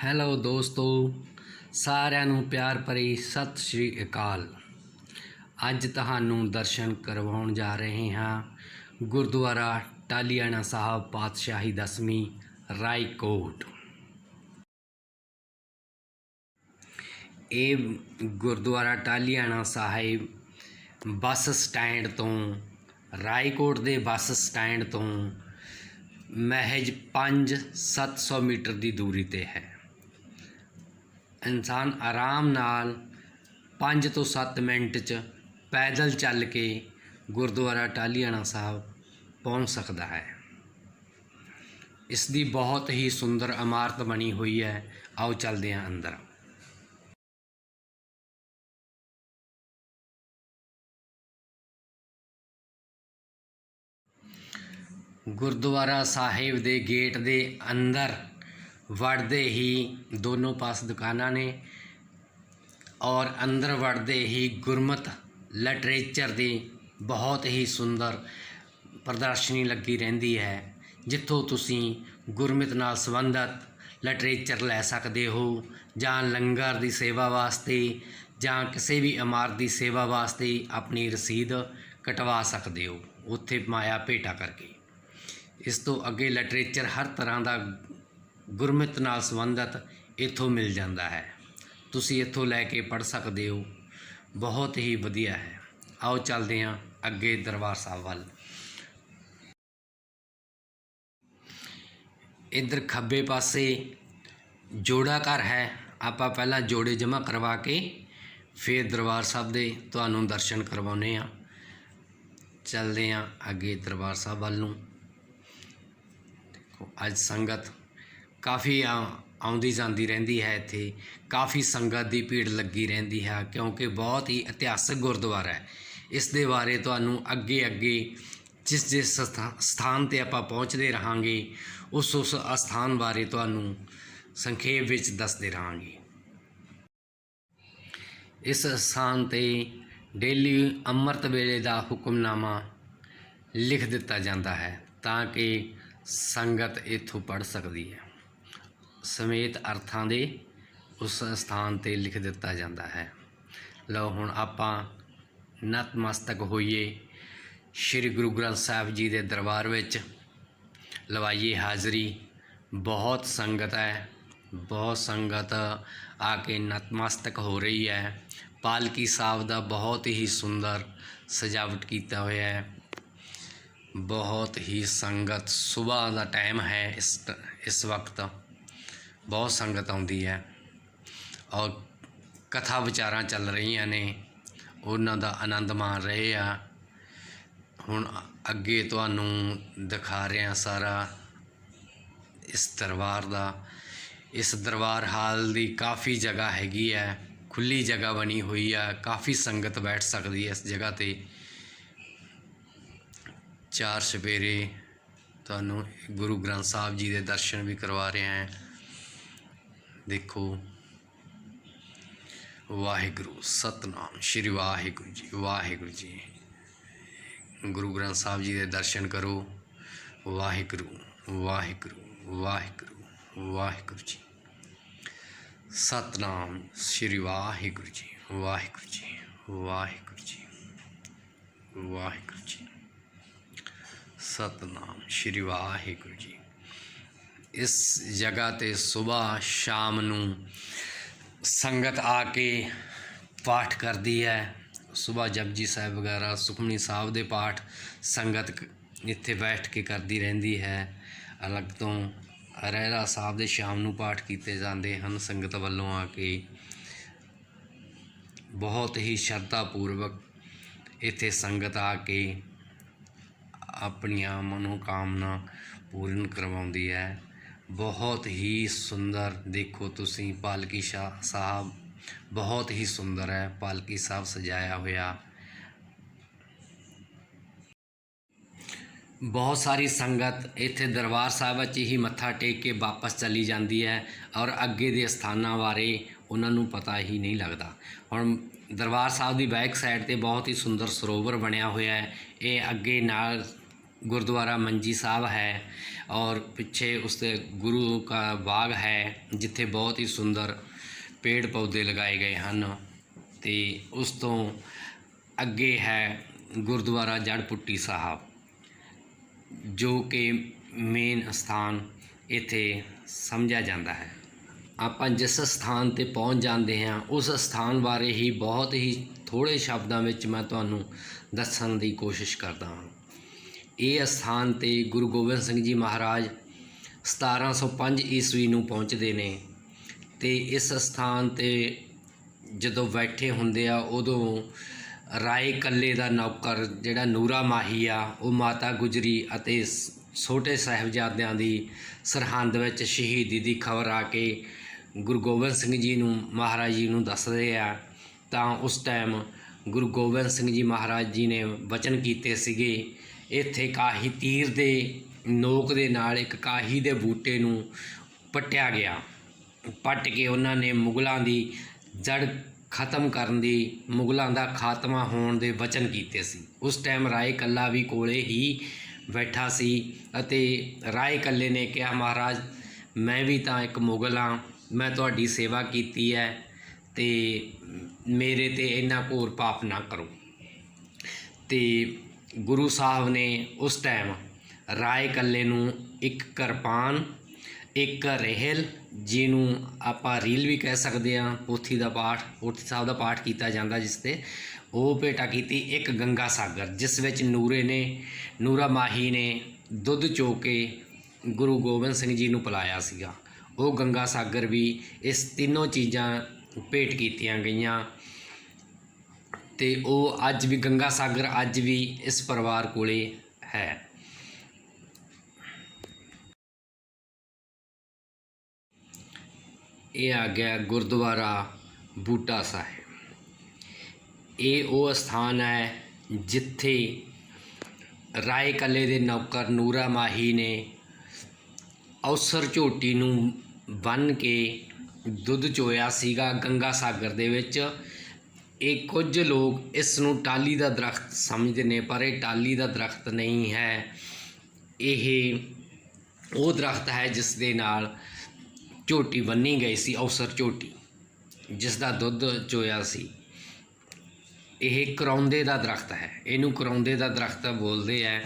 Hello ਦੋਸਤੋ, ਸਾਰਿਆਂ ਨੂੰ ਪਿਆਰ ਭਰੀ ਸਤਿ ਸ਼੍ਰੀ ਅਕਾਲ। ਅੱਜ ਤੁਹਾਨੂੰ ਦਰਸ਼ਨ ਕਰਵਾਉਣ ਜਾ ਰਹੇ ਹਾਂ ਗੁਰਦੁਆਰਾ ਟਾਹਲੀਆਣਾ ਸਾਹਿਬ ਪਾਤਸ਼ਾਹੀ 10ਵੀਂ ਰਾਏਕੋਟ। ਇਹ ਗੁਰਦੁਆਰਾ ਟਾਹਲੀਆਣਾ ਸਾਹਿਬ ਬੱਸ ਸਟੈਂਡ ਤੋਂ ਰਾਏਕੋਟ ਦੇ ਬੱਸ ਸਟੈਂਡ ਤੋਂ ਮਹਿਜ 500-700 ਮੀਟਰ ਦੀ ਦੂਰੀ 'ਤੇ ਹੈ। ਇਨਸਾਨ ਆਰਾਮ ਨਾਲ 5 ਤੋਂ 7 ਮਿੰਟ 'ਚ ਪੈਦਲ ਚੱਲ ਕੇ ਗੁਰਦੁਆਰਾ ਟਾਹਲੀਆਣਾ ਸਾਹਿਬ ਪਹੁੰਚ ਸਕਦਾ ਹੈ। ਇਸ ਦੀ ਬਹੁਤ ਹੀ ਸੁੰਦਰ ਇਮਾਰਤ ਬਣੀ ਹੋਈ ਹੈ। ਆਓ ਚੱਲਦੇ ਹਾਂ ਅੰਦਰ। ਗੁਰਦੁਆਰਾ ਸਾਹਿਬ ਦੇ ਗੇਟ ਦੇ ਅੰਦਰ ਵੜਦੇ ਹੀ ਦੋਨੋਂ ਪਾਸ ਦੁਕਾਨਾਂ ਨੇ ਔਰ ਅੰਦਰ ਵੜਦੇ ਹੀ ਗੁਰਮਤਿ ਲਿਟਰੇਚਰ ਦੀ ਬਹੁਤ ਹੀ ਸੁੰਦਰ ਪ੍ਰਦਰਸ਼ਨੀ ਲੱਗੀ ਰਹਿੰਦੀ ਹੈ, ਜਿੱਥੋਂ ਤੁਸੀਂ ਗੁਰਮਤਿ ਨਾਲ ਸੰਬੰਧਿਤ ਲਿਟਰੇਚਰ ਲੈ ਸਕਦੇ ਹੋ ਜਾਂ ਲੰਗਰ ਦੀ ਸੇਵਾ ਵਾਸਤੇ ਜਾਂ ਕਿਸੇ ਵੀ ਇਮਾਰਤ ਦੀ ਸੇਵਾ ਵਾਸਤੇ ਆਪਣੀ ਰਸੀਦ ਕਟਵਾ ਸਕਦੇ ਹੋ ਉੱਥੇ ਮਾਇਆ ਭੇਟਾ ਕਰਕੇ। ਇਸ ਤੋਂ ਅੱਗੇ ਲਿਟਰੇਚਰ ਹਰ ਤਰ੍ਹਾਂ ਦਾ ਗੁਰਮਤਿ ਨਾਲ ਸੰਬੰਧਿਤ ਇੱਥੋਂ ਮਿਲ ਜਾਂਦਾ ਹੈ। ਤੁਸੀਂ ਇੱਥੋਂ ਲੈ ਕੇ ਪੜ੍ਹ ਸਕਦੇ ਹੋ, ਬਹੁਤ ਹੀ ਵਧੀਆ ਹੈ। ਆਓ ਚੱਲਦੇ ਹਾਂ ਅੱਗੇ ਦਰਬਾਰ ਸਾਹਿਬ ਵੱਲ। ਇੱਧਰ ਖੱਬੇ ਪਾਸੇ ਜੋੜਾ ਘਰ ਹੈ। ਆਪਾਂ ਪਹਿਲਾਂ ਜੋੜੇ ਜਮ੍ਹਾਂ ਕਰਵਾ ਕੇ ਫਿਰ ਦਰਬਾਰ ਸਾਹਿਬ ਦੇ ਤੁਹਾਨੂੰ ਦਰਸ਼ਨ ਕਰਵਾਉਂਦੇ ਹਾਂ। ਚੱਲਦੇ ਹਾਂ ਅੱਗੇ ਦਰਬਾਰ ਸਾਹਿਬ ਵੱਲ ਨੂੰ। ਅੱਜ ਸੰਗਤ ਕਾਫੀ ਆਉਂਦੀ ਜਾਂਦੀ ਰਹਿੰਦੀ ਹੈ। ਇੱਥੇ ਕਾਫੀ ਸੰਗਤ ਦੀ ਭੀੜ ਲੱਗੀ ਰਹਿੰਦੀ ਹੈ, ਕਿਉਂਕਿ ਬਹੁਤ ਹੀ ਇਤਿਹਾਸਕ ਗੁਰਦੁਆਰਾ ਹੈ। ਇਸ ਦੇ ਬਾਰੇ ਤੁਹਾਨੂੰ ਅੱਗੇ ਜਿਸ ਸਥਾਨ 'ਤੇ ਆਪਾਂ ਪਹੁੰਚਦੇ ਰਹਾਂਗੇ ਉਸ ਅਸਥਾਨ ਬਾਰੇ ਤੁਹਾਨੂੰ ਸੰਖੇਪ ਵਿੱਚ ਦੱਸਦੇ ਰਹਾਂਗੇ। ਇਸ ਸਥਾਨ 'ਤੇ ਡੇਲੀ ਅੰਮ੍ਰਿਤ ਵੇਲੇ ਦਾ ਹੁਕਮਨਾਮਾ ਲਿਖ ਦਿੱਤਾ ਜਾਂਦਾ ਹੈ ਤਾਂ ਕਿ ਸੰਗਤ ਇੱਥੋਂ ਪੜ੍ਹ ਸਕਦੀ ਹੈ। ਸਮੇਤ ਅਰਥਾਂ ਦੇ ਉਸ ਸਥਾਨ 'ਤੇ ਲਿਖ ਦਿੱਤਾ ਜਾਂਦਾ ਹੈ। ਲਓ ਹੁਣ ਆਪਾਂ ਨਤਮਸਤਕ ਹੋਈਏ ਸ਼੍ਰੀ ਗੁਰੂ ਗ੍ਰੰਥ ਸਾਹਿਬ ਜੀ ਦੇ ਦਰਬਾਰ ਵਿੱਚ, ਲਵਾਈਏ ਹਾਜ਼ਰੀ। ਬਹੁਤ ਸੰਗਤ ਹੈ, ਬਹੁਤ ਸੰਗਤ ਆ ਕੇ ਨਤਮਸਤਕ ਹੋ ਰਹੀ ਹੈ। ਪਾਲਕੀ ਸਾਹਿਬ ਦਾ ਬਹੁਤ ਹੀ ਸੁੰਦਰ ਸਜਾਵਟ ਕੀਤਾ ਹੋਇਆ ਹੈ। ਬਹੁਤ ਹੀ ਸੰਗਤ, ਸੁਬਾਹ ਦਾ ਟਾਈਮ ਹੈ, ਇਸ ਵਕਤ ਬਹੁਤ ਸੰਗਤ ਆਉਂਦੀ ਹੈ ਔਰ ਕਥਾ ਵਿਚਾਰਾਂ ਚੱਲ ਰਹੀਆਂ ਨੇ, ਉਹਨਾਂ ਦਾ ਆਨੰਦ ਮਾਣ ਰਹੇ ਆ। ਹੁਣ ਅੱਗੇ ਤੁਹਾਨੂੰ ਦਿਖਾ ਰਿਹਾ ਸਾਰਾ ਇਸ ਦਰਬਾਰ ਦਾ। ਇਸ ਦਰਬਾਰ ਹਾਲ ਦੀ ਕਾਫੀ ਜਗ੍ਹਾ ਹੈਗੀ ਹੈ, ਖੁੱਲ੍ਹੀ ਜਗ੍ਹਾ ਬਣੀ ਹੋਈ ਆ, ਕਾਫੀ ਸੰਗਤ ਬੈਠ ਸਕਦੀ ਹੈ ਇਸ ਜਗ੍ਹਾ 'ਤੇ। ਚਾਰ ਚੁਫੇਰੇ ਤੁਹਾਨੂੰ ਗੁਰੂ ਗ੍ਰੰਥ ਸਾਹਿਬ ਜੀ ਦੇ ਦਰਸ਼ਨ ਵੀ ਕਰਵਾ ਰਿਹਾ ਹੈ। ਦੇਖੋ, ਵਾਹਿਗੁਰੂ, ਸਤਨਾਮ ਸ਼੍ਰੀ ਵਾਹਿਗੁਰੂ ਜੀ, ਵਾਹਿਗੁਰੂ ਜੀ। ਗੁਰੂ ਗ੍ਰੰਥ ਸਾਹਿਬ ਜੀ ਦੇ ਦਰਸ਼ਨ ਕਰੋ। ਵਾਹਿਗੁਰੂ ਵਾਹਿਗੁਰੂ ਵਾਹਿਗੁਰੂ ਵਾਹਿਗੁਰੂ ਜੀ। ਸਤਨਾਮ ਸ਼੍ਰੀ ਵਾਹਿਗੁਰੂ ਜੀ, ਵਾਹਿਗੁਰੂ ਜੀ, ਵਾਹਿਗੁਰੂ ਜੀ, ਵਾਹਿਗੁਰੂ ਜੀ। ਸਤਨਾਮ ਸ਼੍ਰੀ ਵਾਹਿਗੁਰੂ ਜੀ। ਇਸ ਜਗ੍ਹਾ 'ਤੇ ਸੁਬਾਹ ਸ਼ਾਮ ਨੂੰ ਸੰਗਤ ਆ ਕੇ ਪਾਠ ਕਰਦੀ ਹੈ। ਸੁਬਾਹ ਜਪਜੀ ਸਾਹਿਬ ਵਗੈਰਾ, ਸੁਖਮਨੀ ਸਾਹਿਬ ਦੇ ਪਾਠ ਸੰਗਤ ਇੱਥੇ ਬੈਠ ਕੇ ਕਰਦੀ ਰਹਿੰਦੀ ਹੈ। ਅਲੱਗ ਤੋਂ ਰਹਿਰਾਸ ਸਾਹਿਬ ਦੇ ਸ਼ਾਮ ਨੂੰ ਪਾਠ ਕੀਤੇ ਜਾਂਦੇ ਹਨ ਸੰਗਤ ਵੱਲੋਂ ਆ ਕੇ। ਬਹੁਤ ਹੀ ਸ਼ਰਧਾ ਪੂਰਵਕ ਇੱਥੇ ਸੰਗਤ ਆ ਕੇ ਆਪਣੀਆਂ ਮਨੋਕਾਮਨਾ ਪੂਰਨ ਕਰਵਾਉਂਦੀ ਹੈ। ਬਹੁਤ ਹੀ ਸੁੰਦਰ, ਦੇਖੋ ਤੁਸੀਂ ਪਾਲਕੀ ਸਾਹਿਬ ਬਹੁਤ ਹੀ ਸੁੰਦਰ ਹੈ। ਪਾਲਕੀ ਸਾਹਿਬ ਸਜਾਇਆ ਹੋਇਆ, ਬਹੁਤ ਸਾਰੀ ਸੰਗਤ ਇੱਥੇ ਦਰਬਾਰ ਸਾਹਿਬ ਵਿੱਚ ਹੀ ਮੱਥਾ ਟੇਕ ਕੇ ਵਾਪਸ ਚਲੀ ਜਾਂਦੀ ਹੈ ਔਰ ਅੱਗੇ ਦੇ ਸਥਾਨਾਂ ਬਾਰੇ ਉਹਨਾਂ ਨੂੰ ਪਤਾ ਹੀ ਨਹੀਂ ਲੱਗਦਾ। ਹੁਣ ਦਰਬਾਰ ਸਾਹਿਬ ਦੀ ਬੈਕ ਸਾਈਡ 'ਤੇ ਬਹੁਤ ਹੀ ਸੁੰਦਰ ਸਰੋਵਰ ਬਣਿਆ ਹੋਇਆ ਹੈ। ਇਹ ਅੱਗੇ ਨਾਲ गुरुद्वारा मंजी साहब है और पिछे उसके गुरु का बाग है जिथे बहुत ही सुंदर पेड़ पौधे लगाए गए हैं। तो उस तो अगे है गुरुद्वारा जड़ पुट्टी साहब जो कि मेन स्थान इत्थे समझा जाता है। ਆਪਾਂ जिस स्थान ते पहुँच जाते हैं उस स्थान बारे ही बहुत ही थोड़े शब्दों ਵਿੱਚ मैं ਤੁਹਾਨੂੰ ਦੱਸਣ ਦੀ कोशिश करता हाँ। ਇਹ ਸਥਾਨ ਤੇ ਗੁਰੂ ਗੋਬਿੰਦ ਸਿੰਘ ਜੀ ਮਹਾਰਾਜ 1705 ਈਸਵੀ ਨੂੰ ਪਹੁੰਚਦੇ ਨੇ ਤੇ ਇਸ ਸਥਾਨ ਤੇ ਜਦੋਂ ਬੈਠੇ ਹੁੰਦੇ ਆ ਉਦੋਂ ਰਾਏ ਕੱਲੇ ਦਾ ਨੌਕਰ ਜਿਹੜਾ ਨੂਰਾ ਮਾਹੀ ਆ ਉਹ ਮਾਤਾ ਗੁਜਰੀ ਅਤੇ ਛੋਟੇ ਸਾਹਿਬਜ਼ਾਦਿਆਂ ਦੀ ਸਰਹੰਦ ਵਿੱਚ ਸ਼ਹੀਦੀ ਦੀ ਖਬਰ ਆ ਕੇ गुरु गोबिंद सिंह जी नूं महाराज जी नूं दसदे आ तां उस टाइम गुरु गोबिंद सिंह जी महाराज जी ने वचन कीते सीगे इत्थे काही तीर दे नोक दे नाल एक काही दे बूटे नूं पट्टिया गया। पट के उन्हां ने मुगलों की जड़ खत्म करन दी मुगलों का खात्मा होने दे वचन कीते सी। उस टाइम राय कल्ला भी कोले ही बैठा सी अते राय कल्ले ने कहा महाराज मैं भी तो एक मुगल हाँ मैं तुहाडी सेवा कीती है ते मेरे ते इन्ना घोर पाप ना करो। ते गुरु साहब ने उस टाइम राय कल्ले नूं एक किरपान एक रेहल जिन्हों आपां रील भी कह सकते हैं पोथी का पाठ पोथी साहब का पाठ किया जाता जिसते वो भेटा की एक गंगा सागर जिस विच नूरा माही ने दुध चो के गुरु गोबिंद सिंह जी नूं पिलाया सीगा। वो गंगा सागर भी इस तीनों चीज़ां भेंट कीतियां गईयां ते वो अज भी गंगा सागर अज भी इस परिवार कोले है। ये आ गया गुरुद्वारा बूटा साहिब। ये वो स्थान है जिथे राय कले दे नौकर नूरा माही ने अवसर झोटी नूं बन के दुध चोया सीगा गंगा सागर दे विच। ਇਹ कुछ लोग इस नूं टाली का दरख्त समझते हैं पर यह टाली का दरख्त नहीं है। ये वो दरख्त है जिस दे नाल झोटी बन्नी गई सी अवसर झोटी जिसका दुध चोया सी। यह करौंदे का दरख्त है इनू करौंदे का दरख्त बोलते हैं।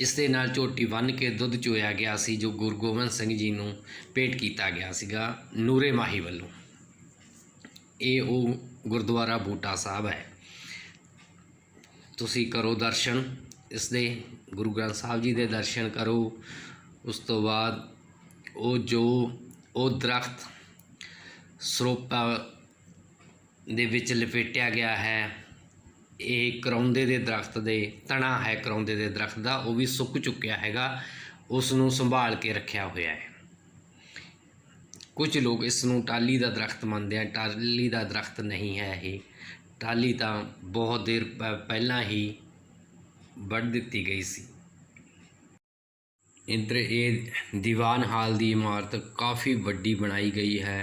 इस दे नाल झोटी बन के दुध चोया गया सी जो गुरु गोबिंद सिंह जी नूं भेंट किया गया सीगा नूरे माही वालों। ये वो गुरुद्वारा बूटा साहब है। तुसी करो दर्शन इस दे गुरु ग्रंथ साहब जी दे दर्शन करो। उस तो बाद वो जो वो दरख्त सरोपा दे विच लपेटिया गया है ये करौंदे दे दरख्त दे तना है करौंदे दे दरख्त का वो भी सुक चुकिया हैगा उसनूं संभाल के रखा होया है। कुछ लोग इसनूं टाली का दरख्त मानते हैं टाली का दरख्त नहीं है। ये टाली तो बहुत देर पहला ही वढ़ दी गई सी। इधर ये दीवान हाल की इमारत काफ़ी वड्डी बनाई गई है।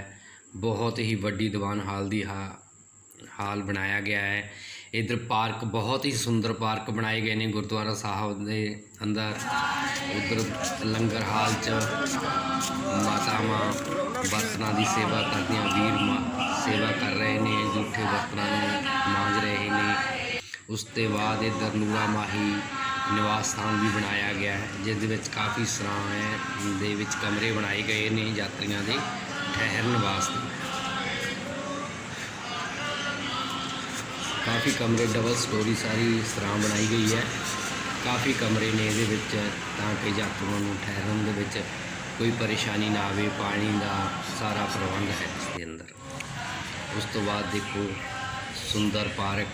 बहुत ही वड्डी दीवान हाल की हाल बनाया गया है। इधर पार्क बहुत ही सुंदर पार्क बनाए गए हैं गुरुद्वारा साहब के अंदर। उधर लंगर हाल च मातावां बर्तनों की सेवा करदियां वीर सेवा कर रहे हैं जूठे बर्तनों मांज रहे हैं। उसके बाद इधर नूरा माही निवास स्थान भी बनाया गया है जिस विच काफ़ी सराहां दे विच कमरे बनाए गए हैं यात्रियों के ठहरन वास्ते। काफ़ी कमरे डबल स्टोरी सारी सराह बनाई गई है। काफ़ी कमरे ने ये ताकि यात्रुओं को ठहरन दे विच कोई परेशानी ना आवे। पानी का सारा प्रबंध है इसके अंदर। उस तो बाद देखो सुंदर पार्क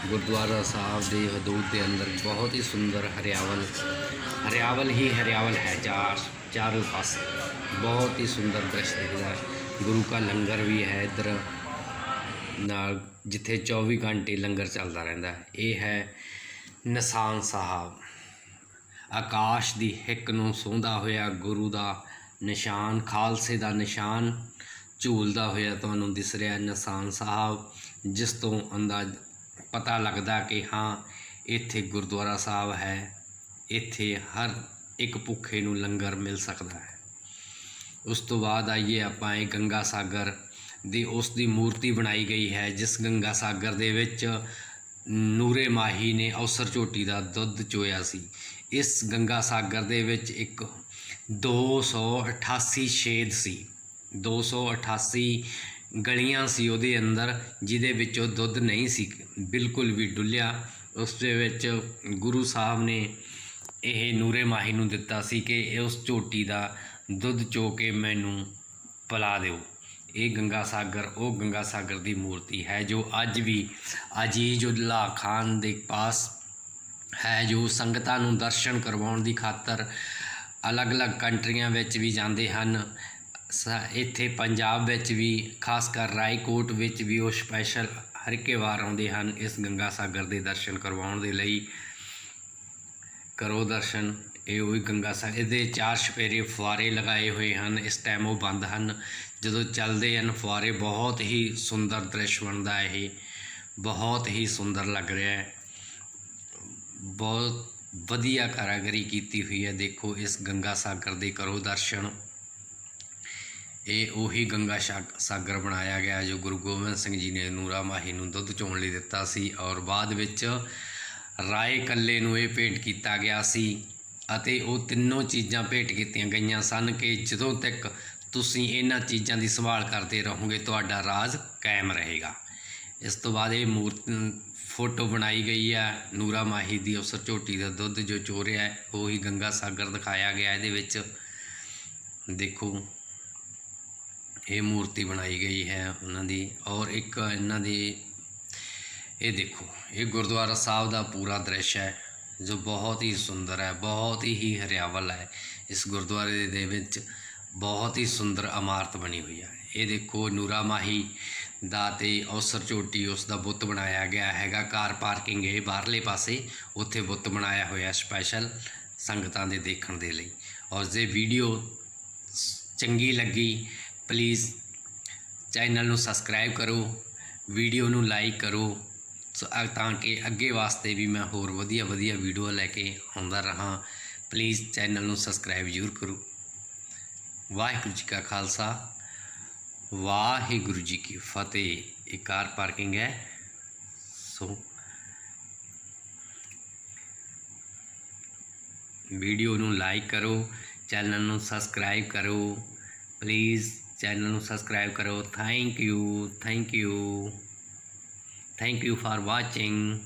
गुरुद्वारा साहब के हदूद के अंदर बहुत ही सुंदर हरियावल ही हरियावल है चारों पास। बहुत ही सुंदर दृश्य दिखता है। गुरु का लंगर भी है इधर नाल जिथे 24 घंटे लंगर चलता रहता है। ये है निशान साहब आकाश की हिक नूं सूंघदा होया गुरु का निशान खालसे का निशान झूलता होया तुहानूं दिस रहा निशान साहब जिस तो अंदाज पता लगता कि हाँ इत्थे गुरुद्वारा साहब है ਇੱਥੇ ਹਰ ਇੱਕ ਭੁੱਖੇ ਨੂੰ ਲੰਗਰ ਮਿਲ ਸਕਦਾ ਹੈ। ਉਸ ਤੋਂ ਬਾਅਦ ਆਈਏ ਆਪਾਂ ਇਹ ਗੰਗਾ ਸਾਗਰ ਦੀ ਉਸ ਦੀ ਮੂਰਤੀ ਬਣਾਈ ਗਈ ਹੈ, ਜਿਸ ਗੰਗਾ ਸਾਗਰ ਦੇ ਵਿੱਚ ਨੂਰੇ ਮਾਹੀ ਨੇ ਅਵਸਰ ਝੋਟੀ ਦਾ ਦੁੱਧ ਚੋਇਆ ਸੀ। ਇਸ ਗੰਗਾ ਸਾਗਰ ਦੇ ਵਿੱਚ ਇੱਕ 288 ਛੇਦ ਸੀ, 288 ਗਲੀਆਂ ਸੀ ਉਹਦੇ ਅੰਦਰ, ਜਿਹਦੇ ਵਿੱਚੋਂ ਦੁੱਧ ਨਹੀਂ ਸੀ ਬਿਲਕੁਲ ਵੀ ਡੁੱਲਿਆ। ਉਸ ਦੇ ਵਿੱਚ ਗੁਰੂ ਸਾਹਿਬ ਨੇ ਇਹ ਨੂਰੇ ਮਾਹੀ ਨੂੰ ਦਿੱਤਾ ਸੀ ਕਿ ਉਸ ਝੋਟੀ ਦਾ ਦੁੱਧ ਚੋ ਕੇ ਮੈਨੂੰ ਪਿਲਾ ਦਿਓ। ਇਹ ਗੰਗਾ ਸਾਗਰ ਉਹ ਗੰਗਾ ਸਾਗਰ ਦੀ ਮੂਰਤੀ ਹੈ ਜੋ ਅੱਜ ਵੀ ਅਜ਼ੀਜ਼ੁੱਲਾ ਖਾਨ ਦੇ ਪਾਸ ਹੈ, ਜੋ ਸੰਗਤਾਂ ਨੂੰ ਦਰਸ਼ਨ ਕਰਵਾਉਣ ਦੀ ਖਾਤਰ ਅਲੱਗ-ਅਲੱਗ ਕੰਟਰੀਆਂ ਵਿੱਚ ਵੀ ਜਾਂਦੇ ਹਨ। ਇੱਥੇ ਪੰਜਾਬ ਵਿੱਚ ਵੀ, ਖਾਸ ਕਰ ਰਾਏਕੋਟ ਵਿੱਚ ਵੀ ਉਹ ਸਪੈਸ਼ਲ ਹਰ ਇੱਕ ਵਾਰ ਆਉਂਦੇ ਹਨ ਇਸ ਗੰਗਾ ਸਾਗਰ ਦੇ ਦਰਸ਼ਨ ਕਰਵਾਉਣ ਦੇ ਲਈ। ਕਰੋ ਦਰਸ਼ਨ। ਇਹ ਉਹੀ ਗੰਗਾ ਸਾਗਰ, ਇਹਦੇ 4 ਛਪੇਰੇ ਫੁਆਰੇ ਲਗਾਏ ਹੋਏ ਹਨ। ਇਸ ਟਾਈਮ ਉਹ ਬੰਦ ਹਨ, ਜਦੋਂ ਚੱਲਦੇ ਹਨ ਫੁਆਰੇ ਬਹੁਤ ਹੀ ਸੁੰਦਰ ਦ੍ਰਿਸ਼ ਬਣਦਾ। ਇਹ ਬਹੁਤ ਹੀ ਸੁੰਦਰ ਲੱਗ ਰਿਹਾ ਹੈ, ਬਹੁਤ ਵਧੀਆ ਕਾਰੀਗਰੀ ਕੀਤੀ ਹੋਈ ਹੈ। ਦੇਖੋ ਇਸ ਗੰਗਾ ਸਾਗਰ ਦੇ ਕਰੋ ਦਰਸ਼ਨ। ਇਹ ਉਹੀ ਗੰਗਾ ਸਾਗਰ ਬਣਾਇਆ ਗਿਆ ਜੋ ਗੁਰੂ ਗੋਬਿੰਦ ਸਿੰਘ ਜੀ ਨੇ ਨੂਰਾ ਮਾਹੀ ਨੂੰ ਦੁੱਧ ਚੋਣ ਲਈ ਦਿੱਤਾ ਸੀ, ਔਰ ਬਾਅਦ ਵਿੱਚ ਰਾਏ ਕੱਲੇ ਨੂੰ ਇਹ ਭੇਂਟ ਕੀਤਾ ਗਿਆ ਸੀ। ਅਤੇ ਉਹ ਤਿੰਨੋਂ ਚੀਜ਼ਾਂ ਭੇਂਟ ਕੀਤੀਆਂ ਗਈਆਂ ਸਨ ਕਿ ਜਦੋਂ ਤੱਕ ਤੁਸੀਂ ਇਹਨਾਂ ਚੀਜ਼ਾਂ ਦੀ ਸੰਭਾਲ ਕਰਦੇ ਰਹੋਗੇ ਤੁਹਾਡਾ ਰਾਜ ਕਾਇਮ ਰਹੇਗਾ। ਇਸ ਤੋਂ ਬਾਅਦ ਇਹ ਫੋਟੋ ਬਣਾਈ ਗਈ ਹੈ ਨੂਰਾ ਮਾਹੀ ਦੀ, ਅਵਸਰ ਝੋਟੀ ਦਾ ਦੁੱਧ ਜੋ ਚੋ ਰਿਹਾ ਹੈ, ਉਹੀ ਗੰਗਾ ਸਾਗਰ ਦਿਖਾਇਆ ਗਿਆ ਇਹਦੇ ਵਿੱਚ। ਦੇਖੋ ਇਹ ਮੂਰਤੀ ਬਣਾਈ ਗਈ ਹੈ ਉਹਨਾਂ ਦੀ। ਔਰ ਇੱਕ ਇਹਨਾਂ ਦੀ ਇਹ ਦੇਖੋ, ਇਹ ਗੁਰਦੁਆਰਾ ਸਾਹਿਬ ਦਾ ਪੂਰਾ ਦ੍ਰਿਸ਼ ਹੈ ਜੋ ਬਹੁਤ ਹੀ ਸੁੰਦਰ ਹੈ, ਬਹੁਤ ਹੀ ਹਰਿਆਵਲ ਹੈ। ਇਸ ਗੁਰਦੁਆਰੇ ਦੇ ਵਿੱਚ ਬਹੁਤ ਹੀ ਸੁੰਦਰ ਇਮਾਰਤ ਬਣੀ ਹੋਈ ਹੈ। ਇਹ ਦੇਖੋ ਨੂਰਾ ਮਾਹੀ ਦਾ ਤੇ ਅਵਸਰ ਝੋਟੀ ਉਸ ਦਾ ਬੁੱਤ ਬਣਾਇਆ ਗਿਆ ਹੈਗਾ। ਕਾਰ ਪਾਰਕਿੰਗ ਇਹ ਬਾਹਰਲੇ ਪਾਸੇ, ਉੱਥੇ ਬੁੱਤ ਬਣਾਇਆ ਹੋਇਆ ਸਪੈਸ਼ਲ ਸੰਗਤਾਂ ਦੇ ਦੇਖਣ ਦੇ ਲਈ। ਔਰ ਜੇ ਵੀਡੀਓ ਚੰਗੀ ਲੱਗੀ ਪਲੀਜ਼ ਚੈਨਲ ਨੂੰ ਸਬਸਕ੍ਰਾਈਬ ਕਰੋ, ਵੀਡੀਓ ਨੂੰ ਲਾਈਕ ਕਰੋ, ਤਾਂ ਕਿ ਅੱਗੇ ਵਾਸਤੇ ਵੀ ਮੈਂ ਹੋਰ ਵਧੀਆ ਵੀਡੀਓ ਲੈ ਕੇ ਆਉਂਦਾ ਰਹਾਂ। ਪਲੀਜ਼ ਚੈਨਲ ਨੂੰ ਸਬਸਕ੍ਰਾਈਬ ਜ਼ਰੂਰ ਕਰੋ। ਵਾਹਿਗੁਰੂ ਜੀ ਕਾ ਖਾਲਸਾ, ਵਾਹਿਗੁਰੂ ਜੀ ਕੀ ਫਤਿਹ। ਇਹ ਕਾਰ ਪਾਰਕਿੰਗ ਹੈ। ਸੋ ਵੀਡੀਓ ਨੂੰ ਲਾਈਕ ਕਰੋ, ਚੈਨਲ ਨੂੰ ਸਬਸਕ੍ਰਾਈਬ ਕਰੋ, ਪਲੀਜ਼ ਚੈਨਲ ਨੂੰ ਸਬਸਕ੍ਰਾਈਬ ਕਰੋ। Thank you for watching.